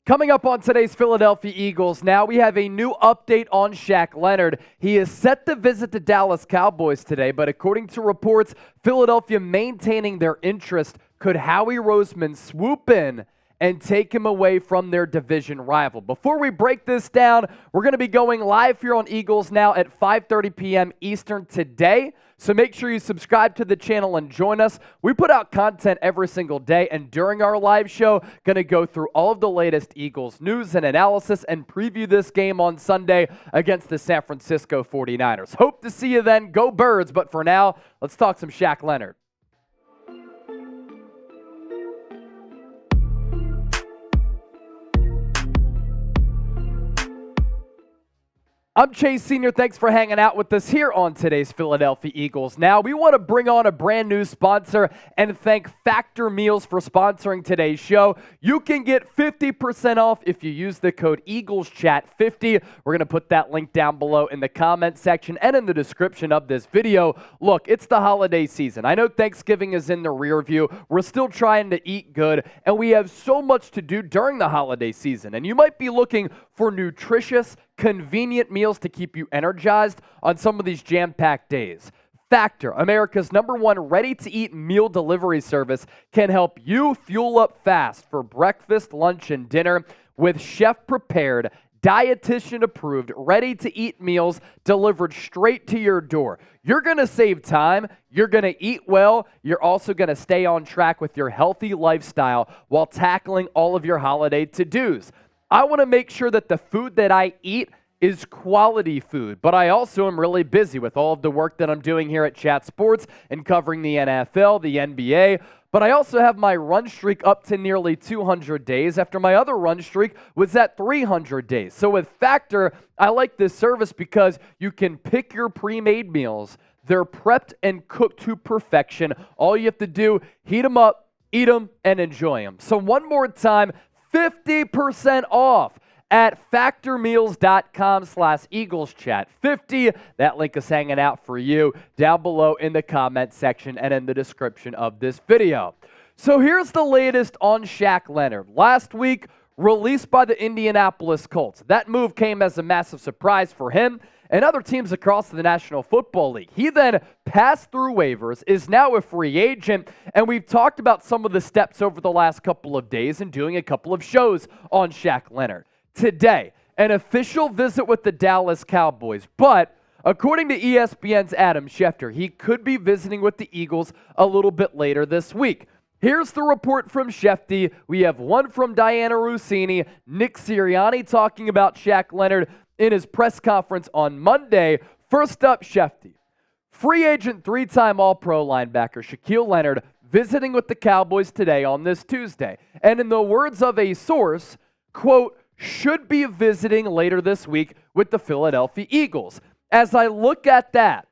Coming up on today's Philadelphia Eagles, now we have a new update on Shaq Leonard. He is set to visit the Dallas Cowboys today, but according to reports, Philadelphia maintaining their interest. Could Howie Roseman swoop in and take him away from their division rival? Before we break this down, we're going to be going live here on Eagles Now at 5:30 p.m. Eastern today. So make sure you subscribe to the channel and join us. We put out content every single day, and during our live show, going to go through all of the latest Eagles news and analysis and preview this game on Sunday against the San Francisco 49ers. Hope to see you then. Go Birds. But for now, let's talk some Shaq Leonard. I'm Chase Sr. Thanks for hanging out with us here on today's Philadelphia Eagles. Now, we want to bring on a brand new sponsor and thank Factor Meals for sponsoring today's show. You can get 50% off if you use the code EaglesChat50. We're going to put that link down below in the comment section and in the description of this video. Look, it's the holiday season. I know Thanksgiving is in the rear view. We're still trying to eat good, and we have so much to do during the holiday season. And you might be looking for nutritious, convenient meals to keep you energized on some of these jam-packed days. Factor, America's #1 ready-to-eat meal delivery service, can help you fuel up fast for breakfast, lunch, and dinner with chef-prepared, dietitian-approved, ready-to-eat meals delivered straight to your door. You're going to save time, you're going to eat well, you're also going to stay on track with your healthy lifestyle while tackling all of your holiday to-dos. I want to make sure that the food that I eat is quality food, but I also am really busy with all of the work that I'm doing here at Chat Sports and covering the NFL, the NBA, but I also have my run streak up to nearly 200 days after my other run streak was at 300 days. So with Factor, I like this service because you can pick your pre-made meals. They're prepped and cooked to perfection. All you have to do, heat them up, eat them, and enjoy them. So one more time, 50% off at factormeals.com/EaglesChat50. That link is hanging out for you down below in the comment section and in the description of this video. So here's the latest on Shaq Leonard. Last week, released by the Indianapolis Colts. That move came as a massive surprise for him and other teams across the National Football League. He then passed through waivers, is now a free agent, and we've talked about some of the steps over the last couple of days and doing a couple of shows on Shaq Leonard. Today, an official visit with the Dallas Cowboys, but according to ESPN's Adam Schefter, he could be visiting with the Eagles a little bit later this week. Here's the report from Shefty. We have one from Diana Rossini, Nick Sirianni talking about Shaq Leonard in his press conference on Monday. First up, Shefty. Free agent three-time All-Pro linebacker Shaq Leonard visiting with the Cowboys today on this Tuesday. And in the words of a source, quote, should be visiting later this week with the Philadelphia Eagles. As I look at that,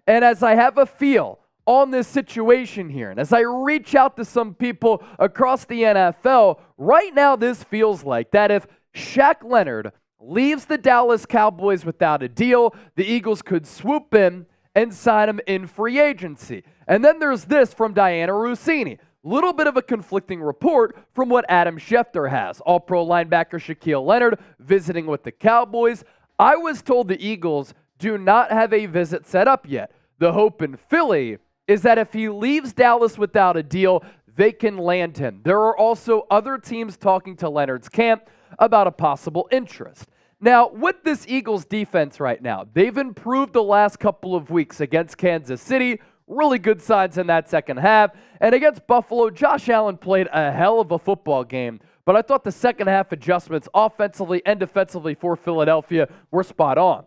and as I have a feel on this situation here, and as I reach out to some people across the NFL, right now this feels like that if Shaq Leonard leaves the Dallas Cowboys without a deal, the Eagles could swoop in and sign him in free agency. And then there's this from Diana Rossini. Little bit of a conflicting report from what Adam Schefter has. All-Pro linebacker Shaq Leonard visiting with the Cowboys. I was told the Eagles do not have a visit set up yet. The hope in Philly is that if he leaves Dallas without a deal, they can land him. There are also other teams talking to Leonard's camp about a possible interest. Now, with this Eagles defense right now, they've improved the last couple of weeks against Kansas City. Really good signs in that second half. And against Buffalo, Josh Allen played a hell of a football game. But I thought the second half adjustments offensively and defensively for Philadelphia were spot on.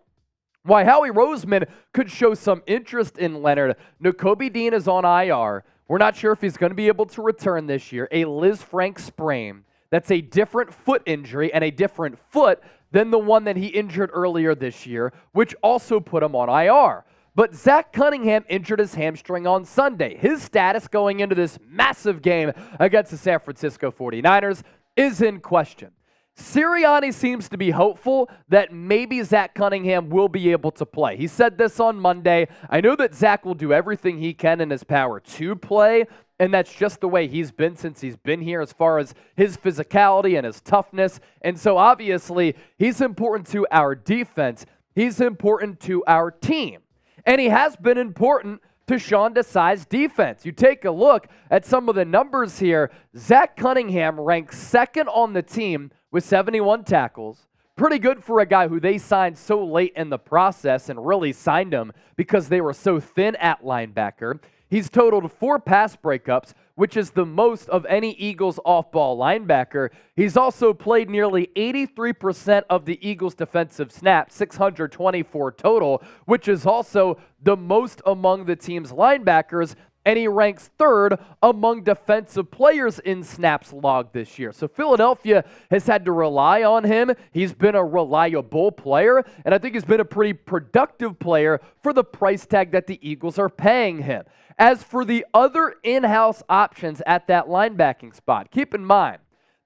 Why Howie Roseman could show some interest in Leonard. Nakobe Dean is on IR. We're not sure if he's going to be able to return this year. A Liz Frank sprain. That's a different foot injury and a different foot than the one that he injured earlier this year, which also put him on IR. But Zach Cunningham injured his hamstring on Sunday. His status going into this massive game against the San Francisco 49ers is in question. Sirianni seems to be hopeful that maybe Zach Cunningham will be able to play. He said this on Monday. I know that Zach will do everything he can in his power to play, And that's just the way he's been since he's been here as far as his physicality and his toughness. And so obviously he's important to our defense. He's important to our team. And he has been important to Sean Desai's defense. You take a look at some of the numbers here. Zach Cunningham ranks second on the team with 71 tackles. Pretty good for a guy who they signed so late in the process and really signed him because they were so thin at linebacker. He's totaled 4 pass breakups, which is the most of any Eagles off-ball linebacker. He's also played nearly 83% of the Eagles' defensive snaps, 624 total, which is also the most among the team's linebackers, and he ranks third among defensive players in snaps logged this year. So Philadelphia has had to rely on him. He's been a reliable player, and I think he's been a pretty productive player for the price tag that the Eagles are paying him. As for the other in-house options at that linebacking spot, keep in mind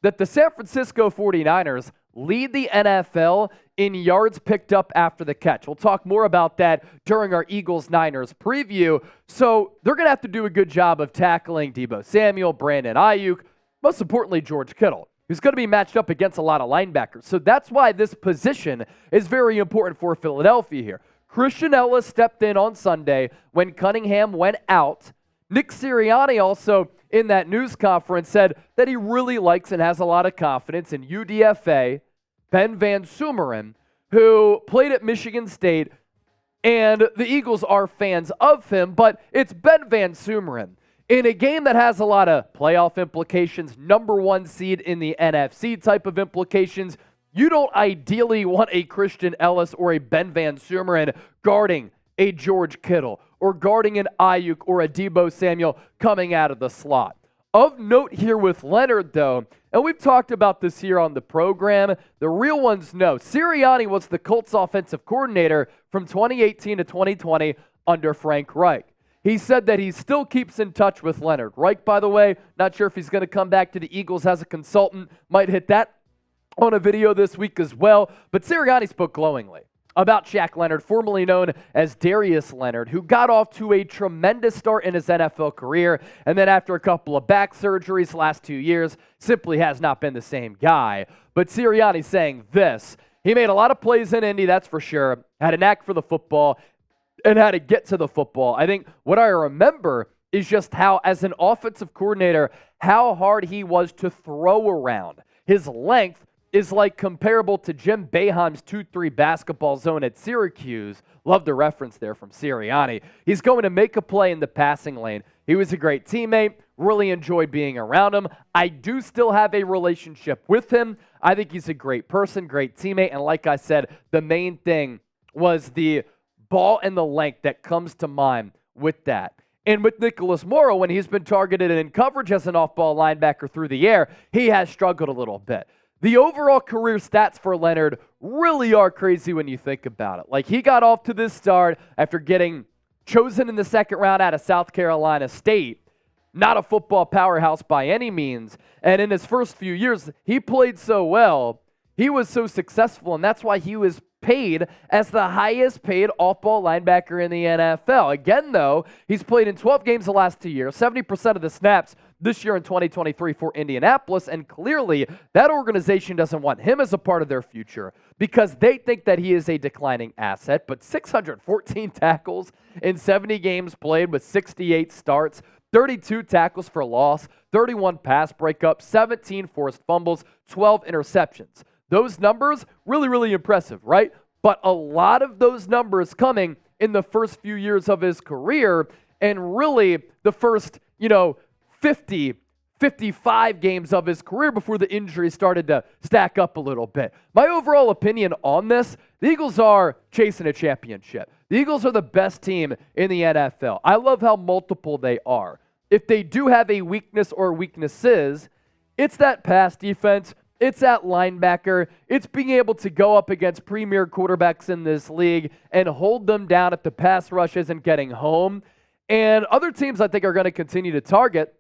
that the San Francisco 49ers lead the NFL in yards picked up after the catch. We'll talk more about that during our Eagles-Niners preview. So they're going to have to do a good job of tackling Deebo Samuel, Brandon Ayuk, most importantly, George Kittle, who's going to be matched up against a lot of linebackers. So that's why this position is very important for Philadelphia here. Christian Ellis stepped in on Sunday when Cunningham went out. Nick Sirianni also in that news conference said that he really likes and has a lot of confidence in UDFA, Ben Van Sumeren, who played at Michigan State, and the Eagles are fans of him, but it's Ben Van Sumeren. In a game that has a lot of playoff implications, number 1 seed in the NFC type of implications, you don't ideally want a Christian Ellis or a Ben Van Sumeren guarding a George Kittle or guarding an Ayuk or a Deebo Samuel coming out of the slot. Of note here with Leonard, though, and we've talked about this here on the program, the real ones know. Sirianni was the Colts offensive coordinator from 2018 to 2020 under Frank Reich. He said that he still keeps in touch with Leonard. Reich, by the way, not sure if he's going to come back to the Eagles as a consultant. Might hit that on a video this week as well. But Sirianni spoke glowingly about Shaq Leonard, formerly known as Darius Leonard, who got off to a tremendous start in his NFL career, and then after a couple of back surgeries the last 2 years, simply has not been the same guy. But Sirianni saying this: he made a lot of plays in Indy, that's for sure, had a knack for the football, and how to get to the football. I think what I remember is just how, as an offensive coordinator, how hard he was to throw around. His length is like comparable to Jim Boeheim's 2-3 basketball zone at Syracuse. Love the reference there from Sirianni. He's going to make a play in the passing lane. He was a great teammate, really enjoyed being around him. I do still have a relationship with him. I think he's a great person, great teammate, and like I said, the main thing was the ball and the length that comes to mind with that. And with Nicholas Morrow, when he's been targeted in coverage as an off-ball linebacker through the air, he has struggled a little bit. The overall career stats for Leonard really are crazy when you think about it. Like, he got off to this start after getting chosen in the second round out of South Carolina State. Not a football powerhouse by any means. And in his first few years, he played so well. He was so successful, and that's why he was paid as the highest paid off-ball linebacker in the NFL. Again, though, he's played in 12 games the last 2 years, 70% of the snaps this year in 2023 for Indianapolis, and clearly that organization doesn't want him as a part of their future because they think that he is a declining asset. But 614 tackles in 70 games played with 68 starts, 32 tackles for loss, 31 pass breakups, 17 forced fumbles, 12 interceptions. Those numbers, really, really impressive, right? But a lot of those numbers coming in the first few years of his career, and really the first, 50, 55 games of his career before the injuries started to stack up a little bit. My overall opinion on this, the Eagles are chasing a championship. The Eagles are the best team in the NFL. I love how multiple they are. If they do have a weakness or weaknesses, it's that pass defense, it's that linebacker, it's being able to go up against premier quarterbacks in this league and hold them down if the pass rush isn't getting home. And other teams, I think, are going to continue to target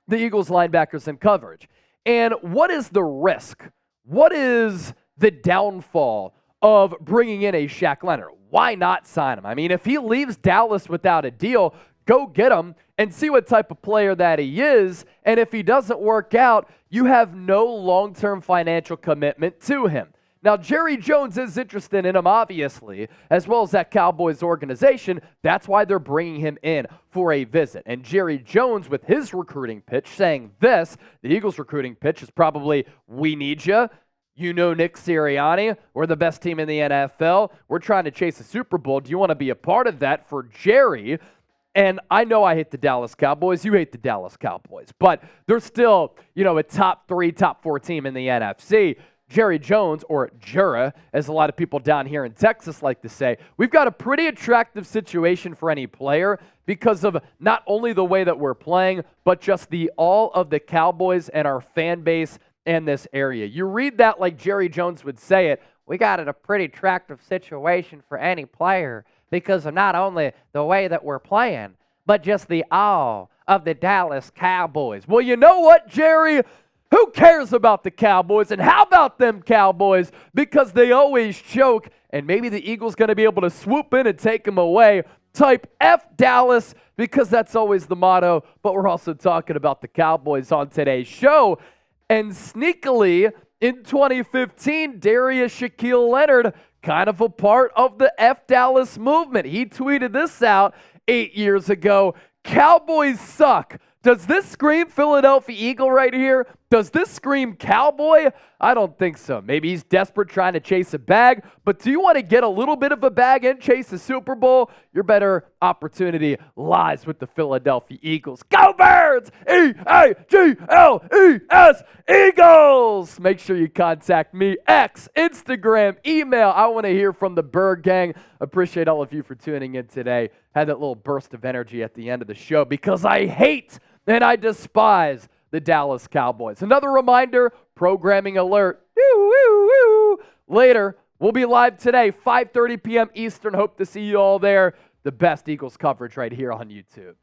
the Eagles linebackers in coverage. And what is the risk? What is the downfall of bringing in a Shaq Leonard? Why not sign him? I mean, if he leaves Dallas without a deal, go get him and see what type of player that he is. And if he doesn't work out, you have no long-term financial commitment to him. Now, Jerry Jones is interested in him, obviously, as well as that Cowboys organization. That's why they're bringing him in for a visit. And Jerry Jones, with his recruiting pitch, saying this, the Eagles' recruiting pitch is probably, we need you. You know Nick Sirianni. We're the best team in the NFL. We're trying to chase a Super Bowl. Do you want to be a part of that for Jerry? And I know I hate the Dallas Cowboys. You hate the Dallas Cowboys. But they're still, a top 3, top 4 team in the NFC. Jerry Jones, or Jura, as a lot of people down here in Texas like to say, we've got a pretty attractive situation for any player because of not only the way that we're playing, but just all of the Cowboys and our fan base and this area. You read that like Jerry Jones would say it, we got a pretty attractive situation for any player because of not only the way that we're playing, but just the awe of the Dallas Cowboys. Well, you know what, Jerry? Who cares about the Cowboys? And how about them Cowboys? Because they always choke, and maybe the Eagles going to be able to swoop in and take them away. Type F Dallas, because that's always the motto. But we're also talking about the Cowboys on today's show. And sneakily, in 2015, Shaq Leonard, kind of a part of the F Dallas movement. He tweeted this out 8 years ago. Cowboys suck. Does this scream Philadelphia Eagle right here? Does this scream Cowboy? I don't think so. Maybe he's desperate trying to chase a bag, but do you want to get a little bit of a bag and chase a Super Bowl? Your better opportunity lies with the Philadelphia Eagles. Go Birds! E-A-G-L-E-S! Eagles! Make sure you contact me. X, Instagram, email. I want to hear from the Bird Gang. Appreciate all of you for tuning in today. Had that little burst of energy at the end of the show because I hate and I despise the Dallas Cowboys. Another reminder, programming alert. Later, we'll be live today, 5:30 p.m. Eastern. Hope to see you all there. The best Eagles coverage right here on YouTube.